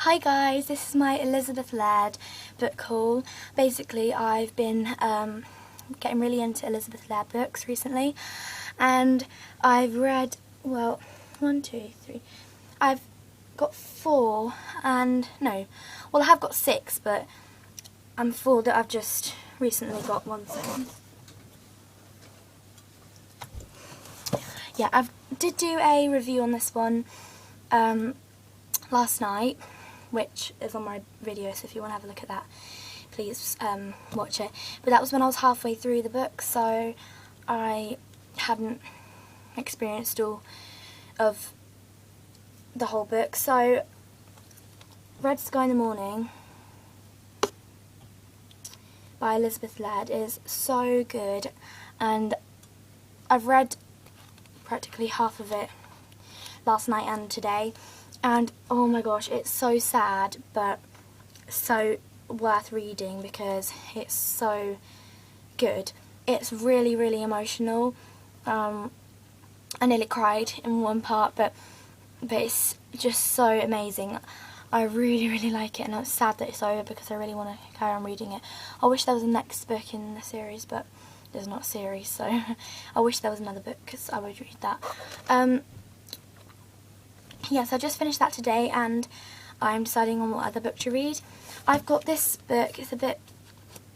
Hi guys, this is my Elizabeth Laird book haul. Basically, I've been getting really into Elizabeth Laird books recently, and I've read, well, I've got 4, and no, well I have got 6, but I'm 4 that I've just recently got. 1 second. Yeah, I did do a review on this one last night, which is on my video, so if you want to have a look at that, please watch it. But that was when I was halfway through the book, so I hadn't experienced all of the whole book. So, Red Sky in the Morning by Elizabeth Laird is so good, and I've read practically half of it last night and today, and oh my gosh, it's so sad but so worth reading because it's so good. It's really, really emotional. I nearly cried in one part, but it's just so amazing. I really, really like it, and it's sad that it's over because I really want to carry on reading it. I wish there was a next book in the series, but there's not a series, so I wish there was another book because I would read that. Yes, I just finished that today, and I'm deciding on what other book to read. I've got this book, it's a bit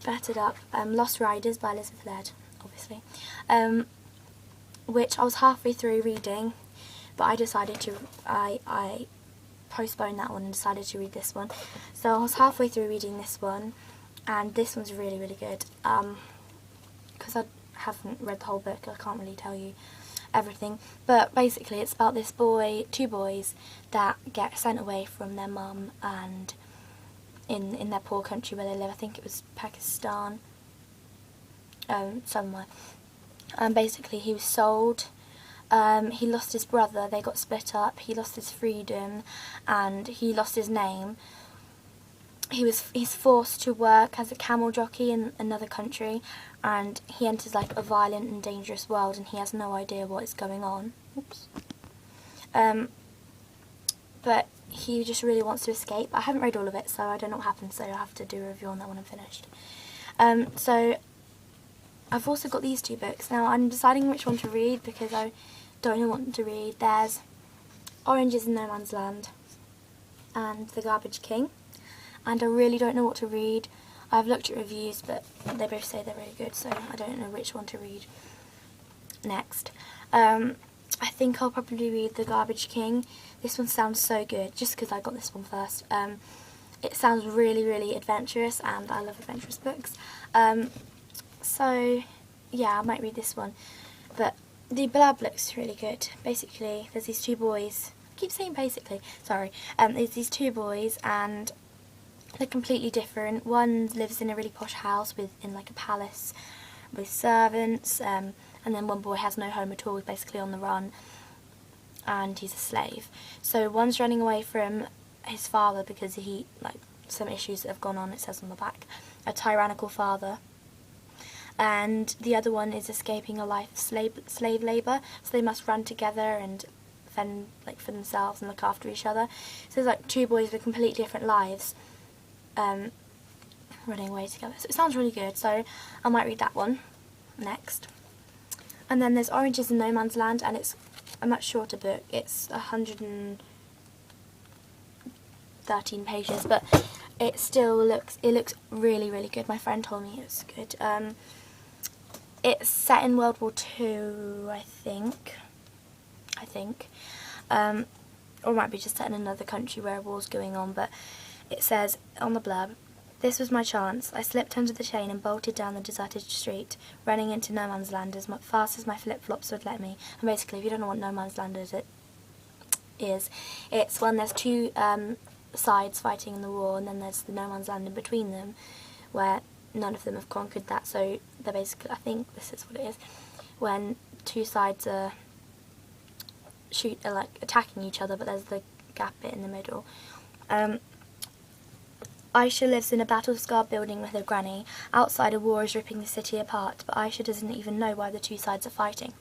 battered up, Lost Riders by Elizabeth Laird, obviously, which I was halfway through reading, but I decided to, I postponed that one and decided to read this one. So I was halfway through reading this one, and this one's really, really good. Because I haven't read the whole book, I can't really tell you everything, but basically it's about this boy, 2 boys that get sent away from their mum and in their poor country where they live. I think it was Pakistan, somewhere. And basically he was sold. He lost his brother, they got split up, he lost his freedom, and he lost his name. He's forced to work as a camel jockey in another country, and he enters like a violent and dangerous world, and he has no idea what is going on. Oops. But he just really wants to escape. I haven't read all of it, so I don't know what happens, so I'll have to do a review on that when I'm finished. So I've also got these 2 books. Now I'm deciding which one to read because I don't know what to read. There's Oranges in No Man's Land and The Garbage King, and I really don't know what to read. I've looked at reviews, but they both say they're really good, so I don't know which one to read next. I think I'll probably read The Garbage King. This one sounds so good, just because I got this one first. It sounds really, really adventurous, and I love adventurous books. So, yeah, I might read this one. But the blurb looks really good. Basically, there's these 2 boys. I keep saying basically, sorry. There's these 2 boys, and they're completely different. One lives in a really posh house in like a palace with servants, and then one boy has no home at all, he's basically on the run, and he's a slave. So one's running away from his father because he, like, some issues that have gone on, it says on the back, a tyrannical father, and the other one is escaping a life of slave labour, so they must run together and fend like for themselves and look after each other. So there's like 2 boys with completely different lives running away together. So it sounds really good, so I might read that one next. And then there's Oranges in No Man's Land, and it's a much shorter book. It's 113 pages, but it still looks really, really good. My friend told me it's good. It's set in World War II, I think. Or it might be just set in another country where a war's going on, but it says on the blurb, "This was my chance. I slipped under the chain and bolted down the deserted street, running into no man's land as fast as my flip-flops would let me." And basically, if you don't know what no man's land is, it's when there's 2 sides fighting in the war, and then there's the no man's land in between them, where none of them have conquered that. So they're basically, I think this is what it is, when 2 sides are like attacking each other, but there's the gap bit in the middle. Aisha lives in a battle-scarred building with her granny. Outside, a war is ripping the city apart, but Aisha doesn't even know why the 2 sides are fighting.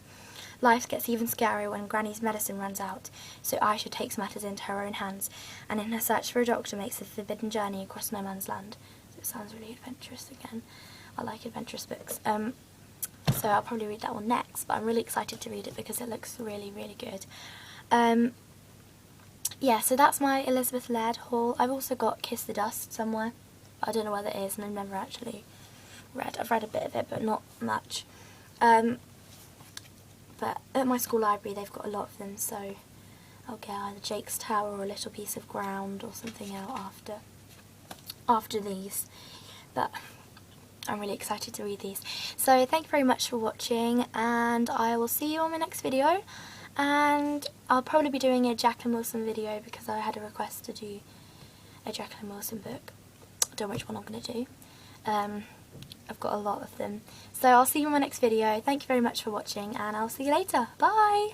Life gets even scarier when Granny's medicine runs out, so Aisha takes matters into her own hands, and in her search for a doctor makes a forbidden journey across no man's land. So it sounds really adventurous again. I like adventurous books. So I'll probably read that one next, but I'm really excited to read it because it looks really, really good. Yeah, so that's my Elizabeth Laird haul. I've also got Kiss the Dust somewhere. I don't know where that is, and I've never actually read. I've read a bit of it, but not much. But at my school library they've got a lot of them, so I'll get either Jake's Tower or A Little Piece of Ground or something out after these. But I'm really excited to read these. So thank you very much for watching, and I will see you on my next video. And I'll probably be doing a Jacqueline Wilson video because I had a request to do a Jacqueline Wilson book. I don't know which one I'm going to do. I've got a lot of them. So I'll see you in my next video. Thank you very much for watching, and I'll see you later. Bye!